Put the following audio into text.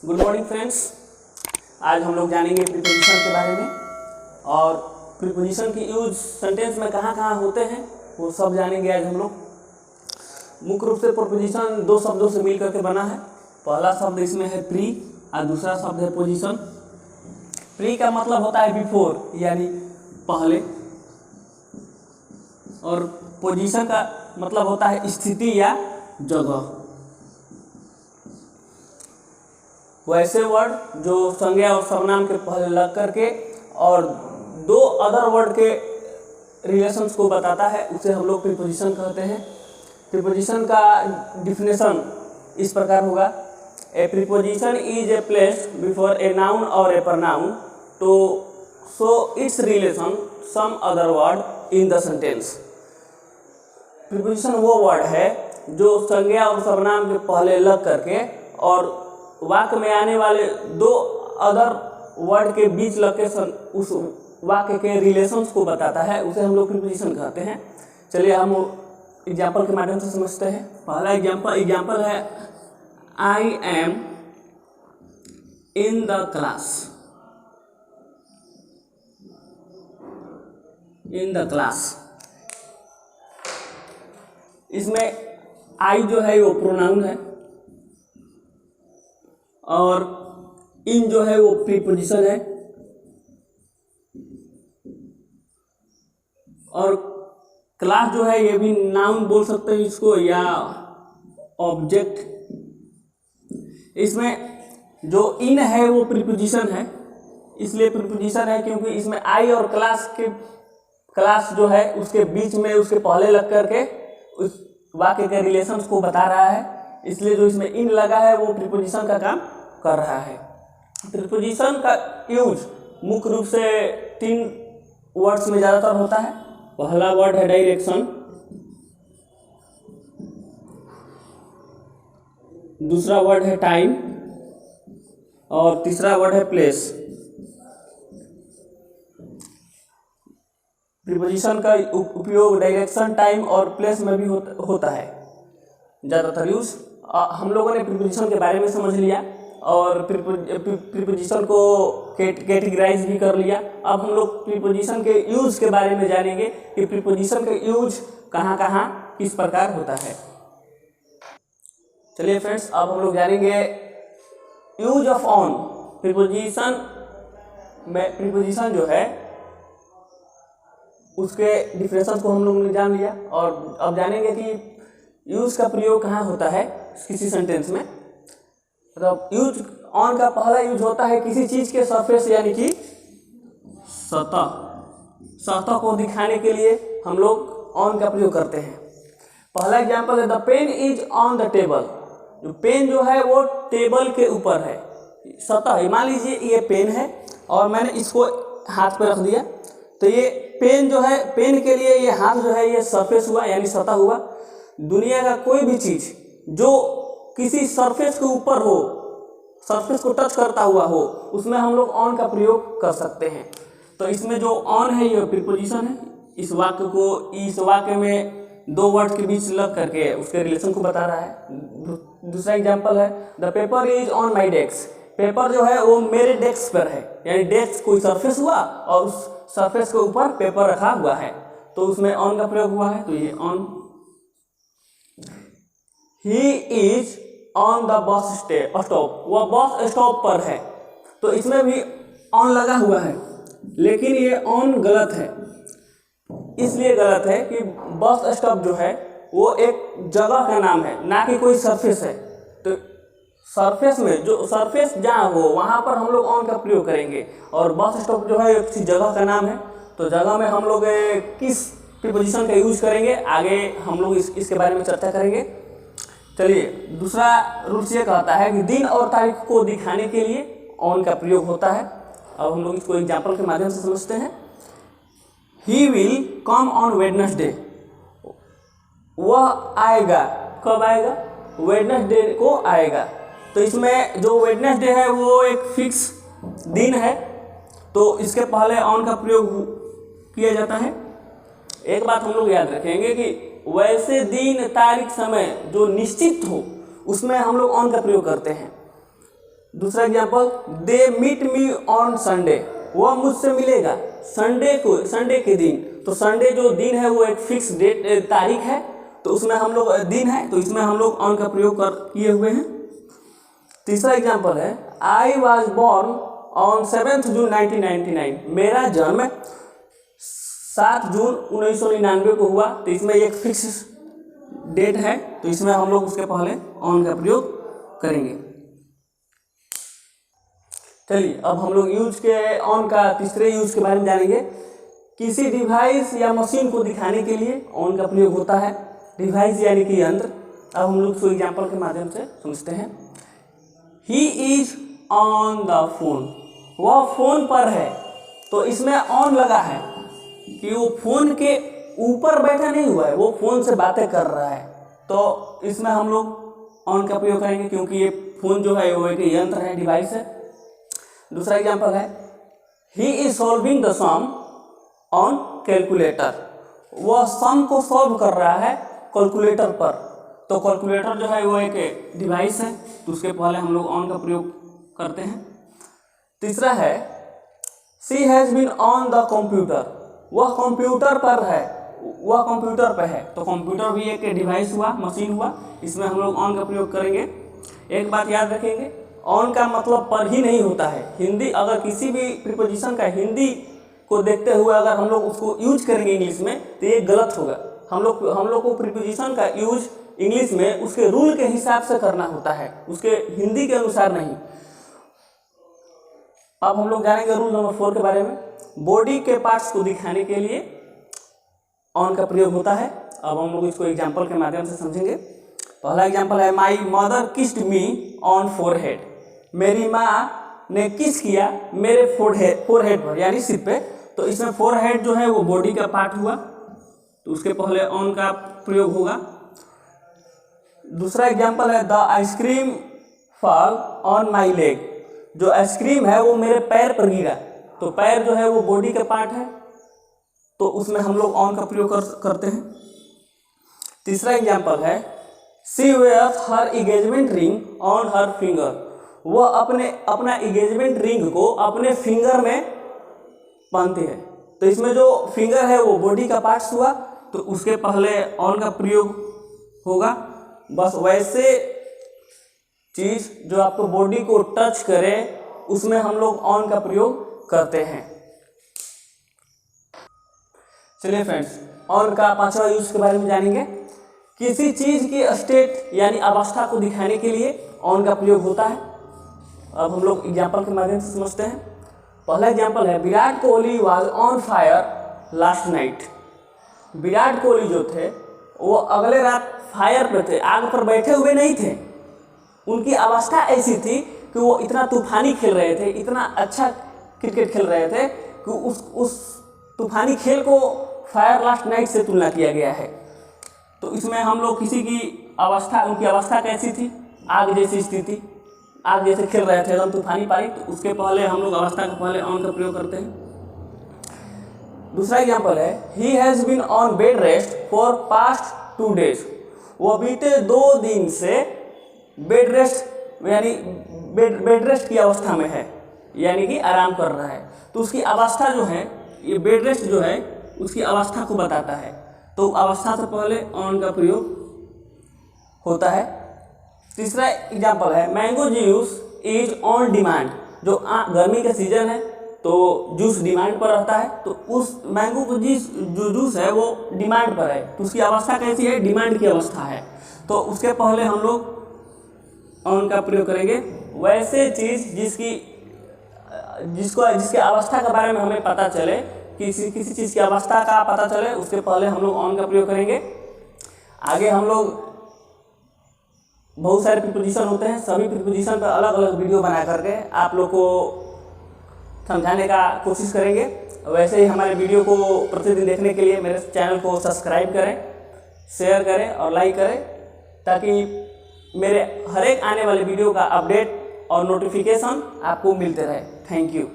Good morning friends. आज हम लोग जानेंगे प्रीपोजिशन के बारे में और प्रीपोजिशन की यूज सेंटेंस में कहाँ कहाँ होते हैं वो सब जानेंगे आज हम लोग। मुख्य रूप से प्रीपोजिशन दो शब्दों से मिल करके बना है। पहला शब्द इसमें है प्री और दूसरा शब्द है पोजीशन। प्री का मतलब होता है बिफोर यानी पहले, और पोजीशन का मतलब होता है स्थिति या जगह। वैसे वर्ड जो संज्ञा और सर्वनाम के पहले लग करके और दो अदर वर्ड के रिलेशंस को बताता है उसे हम लोग प्रीपोजिशन कहते हैं। प्रीपोजिशन का डिफिनेशन इस प्रकार होगा: a preposition is a place before a noun और a pronoun to show its relation some other word in the sentence. Preposition वो वर्ड है जो संज्ञा और सर्वनाम के पहले लग करके और वाक्य में आने वाले दो अदर वर्ड के बीच लग के उस वाक्य के रिलेशंस को बताता है, उसे हम लोग प्रीपोजिशन कहते हैं। चलिए हम एग्जाम्पल के माध्यम से समझते हैं। पहला एग्जाम्पल है I am in the class. In the class, इसमें आई जो है वो प्रोनाउन है और इन जो है वो प्रीपोजिशन है और क्लास जो है ये भी नाउन बोल सकते हैं इसको या ऑब्जेक्ट। इसमें जो इन है वो प्रीपोजिशन है, इसलिए प्रीपोजिशन है क्योंकि इसमें आई और क्लास जो है उसके बीच में उसके पहले लग करके उस वाक्य के रिलेशंस को बता रहा है, इसलिए जो इसमें इन लगा है वो प्रीपोजिशन का काम कर रहा है। प्रीपोजिशन का यूज मुख्य रूप से तीन वर्ड्स में ज़्यादातर होता है। पहला वर्ड है डायरेक्शन, दूसरा वर्ड है टाइम और तीसरा वर्ड है प्लेस। प्रीपोजिशन का उपयोग डायरेक्शन, टाइम और प्लेस में भी होता है ज़्यादातर यूज। हम लोगों ने प्रीपोजिशन के बारे में समझ लिया और प्रीपोजिशन को कैटेगराइज भी कर लिया। अब हम लोग प्रीपोजिशन के यूज के बारे में जानेंगे कि प्रीपोजिशन का यूज कहाँ कहाँ किस प्रकार होता है। चलिए फ्रेंड्स, अब हम लोग जानेंगे यूज ऑफ ऑन। प्रीपोजिशन में प्रीपोजिशन जो है उसके डिफिनेशन को हम लोगों ने जान लिया और अब जानेंगे कि यूज का प्रयोग कहाँ होता है किसी सेंटेंस में। तो यूज ऑन का पहला यूज होता है किसी चीज के सरफेस यानी कि सतह को दिखाने के लिए हम लोग ऑन का प्रयोग करते हैं। पहला एग्जांपल है the pen is on the table. जो पेन जो है वो टेबल के ऊपर है, सतह। मान लीजिए ये पेन है और मैंने इसको हाथ पे रख दिया, तो ये पेन जो है, पेन के लिए ये हाथ जो है ये सरफेस हुआ यानी सतह हुआ। दुनिया का कोई भी चीज जो किसी सरफेस के ऊपर हो, सरफेस को टच करता हुआ हो, उसमें हम लोग ऑन का प्रयोग कर सकते हैं। तो इसमें जो ऑन है ये प्रीपोजिशन है। इस वाक्य में दो वर्ड के बीच लग करके उसके रिलेशन को बता रहा है। दूसरा एग्जांपल है the paper is on my desk. Paper जो है वो मेरे डेस्क पर है, यानी डेस्क कोई सरफेस हुआ और उस सरफेस के ऊपर पेपर रखा हुआ है, तो उसमें ऑन का प्रयोग हुआ है, तो ये on. He is on the bus stop. वह बस स्टॉप पर है, तो इसमें भी ऑन लगा हुआ है, लेकिन ये ऑन गलत है। इसलिए गलत है कि बस स्टॉप जो है वो एक जगह का नाम है, ना कि कोई सरफेस है। तो सरफेस में जो सरफेस जहाँ हो वहाँ पर हम लोग ऑन का प्रयोग करेंगे, और बस स्टॉप जो है किसी जगह का नाम है, तो जगह में हम लोग किस प्रीपोजिशन का यूज करेंगे आगे हम लोग इसके बारे में चर्चा करेंगे। चलिए, दूसरा रूल्स ये कहता है कि दिन और तारीख को दिखाने के लिए ऑन का प्रयोग होता है। अब हम लोग इसको एग्जाम्पल के माध्यम से समझते हैं। He will come on Wednesday. वह आएगा, कब आएगा? वेडनेसडे को आएगा। तो इसमें जो वेडनेसडे है वो एक फिक्स दिन है, तो इसके पहले ऑन का प्रयोग किया जाता है। एक बात हम लोग याद रखेंगे कि वैसे दिन, तारीख, समय जो निश्चित हो उसमें हम लोग ऑन का प्रयोग करते हैं। दूसरा example, they meet me on Sunday, वह मुझसे मिलेगा संडे के दिन। तो संडे जो दिन है वो एक फिक्स डेट तारीख है, तो उसमें हम लोग दिन है, तो इसमें हम लोग ऑन का प्रयोग किए हुए हैं। तीसरा एग्जाम्पल है, आई वॉज बॉर्न ऑन 7 जून 1999, मेरा जन्म 7 जून 1999 को हुआ। तो इसमें एक फिक्स डेट है, तो इसमें हम लोग उसके पहले ऑन का प्रयोग करेंगे। चलिए अब हम लोग यूज के ऑन का तीसरे यूज के बारे में जानेंगे। किसी डिवाइस या मशीन को दिखाने के लिए ऑन का प्रयोग होता है। डिवाइस यानी कि यंत्र। अब हम लोग इसको एग्जाम्पल के माध्यम से समझते हैं। He is on the phone, वह फोन पर है। तो इसमें ऑन लगा है कि वो फोन के ऊपर बैठा नहीं हुआ है, वो फोन से बातें कर रहा है। तो इसमें हम लोग ऑन का प्रयोग करेंगे, क्योंकि ये फोन जो है वो एक यंत्र है, डिवाइस है। दूसरा एग्जाम्पल है, he is solving the sum on calculator, वह सम को सॉल्व कर रहा है कैलकुलेटर पर। तो कैलकुलेटर जो है वो एक डिवाइस है, तो उसके पहले हम लोग ऑन का प्रयोग करते हैं। तीसरा है, she has been on the computer, वह कंप्यूटर पर है, वह कंप्यूटर पर है। तो कंप्यूटर भी एक डिवाइस हुआ, मशीन हुआ, इसमें हम लोग ऑन का प्रयोग करेंगे। एक बात याद रखेंगे, ऑन का मतलब पर ही नहीं होता है। हिंदी अगर किसी भी प्रीपोजिशन का हिंदी को देखते हुए अगर हम लोग उसको यूज करेंगे इंग्लिश में, तो ये गलत होगा। हम लोग को प्रीपोजिशन का यूज इंग्लिश में उसके रूल के हिसाब से करना होता है, उसके हिंदी के अनुसार नहीं। अब हम लोग जानेंगे रूल नंबर 4 के बारे में। बॉडी के पार्ट्स को दिखाने के लिए ऑन का प्रयोग होता है। अब हम लोग इसको एग्जाम्पल के माध्यम से समझेंगे। पहला एग्जाम्पल है, my mother kissed me on forehead, मेरी माँ ने किस किया मेरे फोरहेड पर, यानी सिर पे। तो इसमें फोरहेड जो है वो बॉडी का पार्ट हुआ, तो उसके पहले ऑन का प्रयोग होगा। दूसरा एग्जाम्पल है, the ice cream fall on my leg, जो आइसक्रीम है वो मेरे पैर पर गिरा। तो पैर जो है वो बॉडी का पार्ट है, तो उसमें हम लोग ऑन का प्रयोग करते हैं। तीसरा एग्जाम्पल है, she wears her engagement ring on her finger, वह अपना एंगेजमेंट रिंग को अपने फिंगर में पहनती है। तो इसमें जो फिंगर है वो बॉडी का पार्ट्स हुआ, तो उसके पहले ऑन का प्रयोग होगा। बस वैसे चीज जो आपको बॉडी को टच करे उसमें हम लोग ऑन का प्रयोग करते हैं। चलिए फ्रेंड्स, ऑन का पांचवा यूज के बारे में जानेंगे। किसी चीज की स्टेट यानी अवस्था को दिखाने के लिए ऑन का प्रयोग होता है। अब हम लोग एग्जाम्पल के माध्यम से समझते हैं। पहला एग्जाम्पल है, Virat Kohli was on fire last night, Virat Kohli जो थे वो अगले रात फायर पे थे, आग पर बैठे हुए नहीं थे। उनकी अवस्था ऐसी थी कि वो इतना तूफानी खेल रहे थे, इतना अच्छा क्रिकेट खेल रहे थे कि उस तूफानी खेल को फायर लास्ट नाइट से तुलना किया गया है। तो इसमें हम लोग किसी की अवस्था, उनकी अवस्था कैसी थी, आग जैसी स्थिति, आग जैसे खेल रहे थे एकदम तूफानी पारी, तो उसके पहले हम लोग अवस्था के पहले ऑन का प्रयोग करते हैं। दूसरा एग्जाम्पल है, he has been on bed rest for past 2 days, वो बीते 2 दिन से बेड रेस्ट यानी बेड रेस्ट की अवस्था में है, यानी कि आराम कर रहा है। तो उसकी अवस्था जो है, ये बेड रेस्ट जो है उसकी अवस्था को बताता है, तो अवस्था से पहले ऑन का प्रयोग होता है। तीसरा एग्जाम्पल है, mango juice is on demand, जो गर्मी का सीजन है तो जूस डिमांड पर रहता है, तो उस मैंगो को जो जूस है वो डिमांड पर है, तो उसकी अवस्था कैसी है, डिमांड की अवस्था है, तो उसके पहले हम लोग ऑन का प्रयोग करेंगे। वैसे चीज़ जिसके अवस्था के बारे में हमें पता चले, किसी चीज़ की अवस्था का पता चले, उसके पहले हम लोग ऑन का प्रयोग करेंगे। आगे हम लोग बहुत सारे प्रीपोजिशन होते हैं, सभी प्रीपोजिशन पर अलग अलग वीडियो बना करके आप लोग को समझाने का कोशिश करेंगे। वैसे ही हमारे वीडियो को प्रतिदिन देखने के लिए मेरे चैनल को सब्सक्राइब करें, शेयर करें और लाइक करें, ताकि मेरे हर एक आने वाले वीडियो का अपडेट और नोटिफिकेशन आपको मिलते रहे। Thank you.